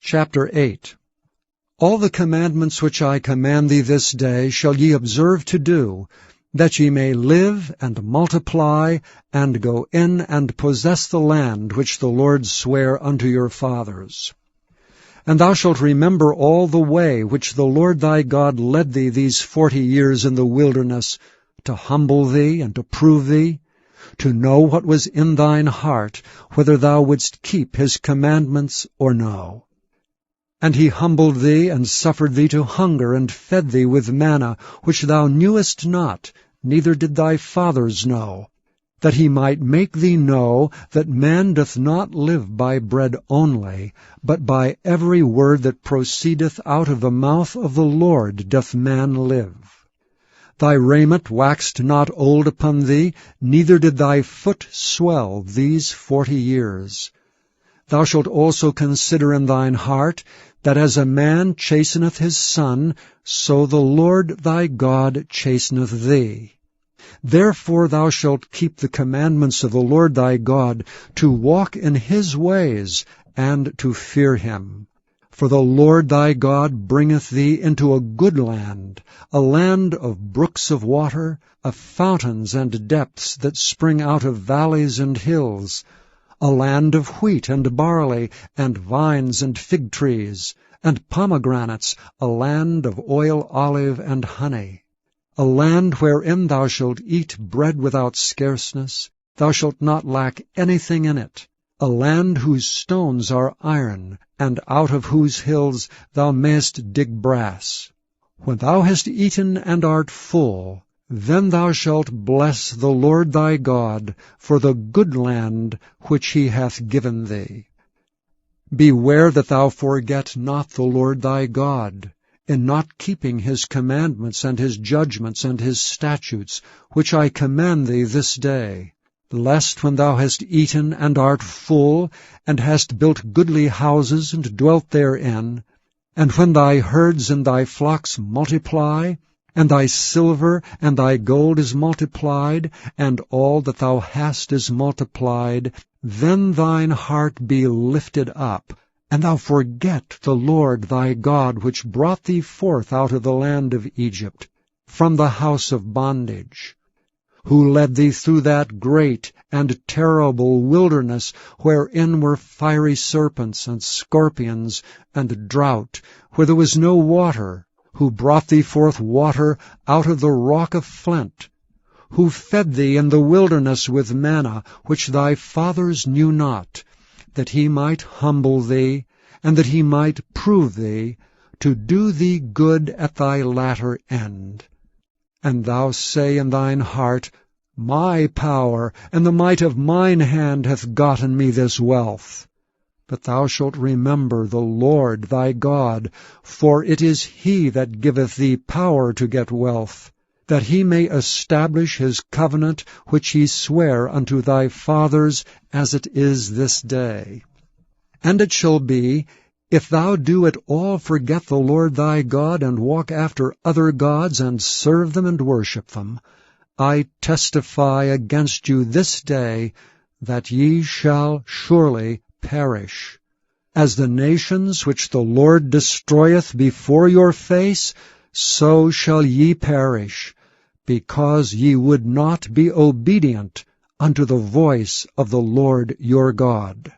Chapter 8. All the commandments which I command thee this day shall ye observe to do, that ye may live and multiply, and go in and possess the land which the Lord sware unto your fathers. And thou shalt remember all the way which the Lord thy God led thee these 40 years in the wilderness, to humble thee and to prove thee, to know what was in thine heart, whether thou wouldst keep his commandments or no. And he humbled thee, and suffered thee to hunger, and fed thee with manna, which thou knewest not, neither did thy fathers know, that he might make thee know that man doth not live by bread only, but by every word that proceedeth out of the mouth of the Lord doth man live. Thy raiment waxed not old upon thee, neither did thy foot swell these 40 years. Thou shalt also consider in thine heart, that as a man chasteneth his son, so the Lord thy God chasteneth thee. Therefore thou shalt keep the commandments of the Lord thy God, to walk in his ways, and to fear him. For the Lord thy God bringeth thee into a good land, a land of brooks of water, of fountains and depths that spring out of valleys and hills, a land of wheat and barley, and vines and fig trees, and pomegranates, a land of oil, olive, and honey, a land wherein thou shalt eat bread without scarceness, thou shalt not lack anything in it, a land whose stones are iron, and out of whose hills thou mayest dig brass. When thou hast eaten and art full, then thou shalt bless the Lord thy God for the good land which he hath given thee. Beware that thou forget not the Lord thy God, in not keeping his commandments and his judgments and his statutes, which I command thee this day, lest when thou hast eaten and art full, and hast built goodly houses and dwelt therein, and when thy herds and thy flocks multiply, and thy silver and thy gold is multiplied, and all that thou hast is multiplied, then thine heart be lifted up, and thou forget the Lord thy God, which brought thee forth out of the land of Egypt, from the house of bondage, who led thee through that great and terrible wilderness, wherein were fiery serpents and scorpions and drought, where there was no water, who brought thee forth water out of the rock of flint, who fed thee in the wilderness with manna, which thy fathers knew not, that he might humble thee, and that he might prove thee, to do thee good at thy latter end. And thou say in thine heart, My power and the might of mine hand hath gotten me this wealth. But thou shalt remember the Lord thy God, for it is he that giveth thee power to get wealth, that he may establish his covenant which he sware unto thy fathers, as it is this day. And it shall be, if thou do at all forget the Lord thy God, and walk after other gods, and serve them and worship them, I testify against you this day, that ye shall surely perish. As the nations which the Lord destroyeth before your face, so shall ye perish, because ye would not be obedient unto the voice of the Lord your God.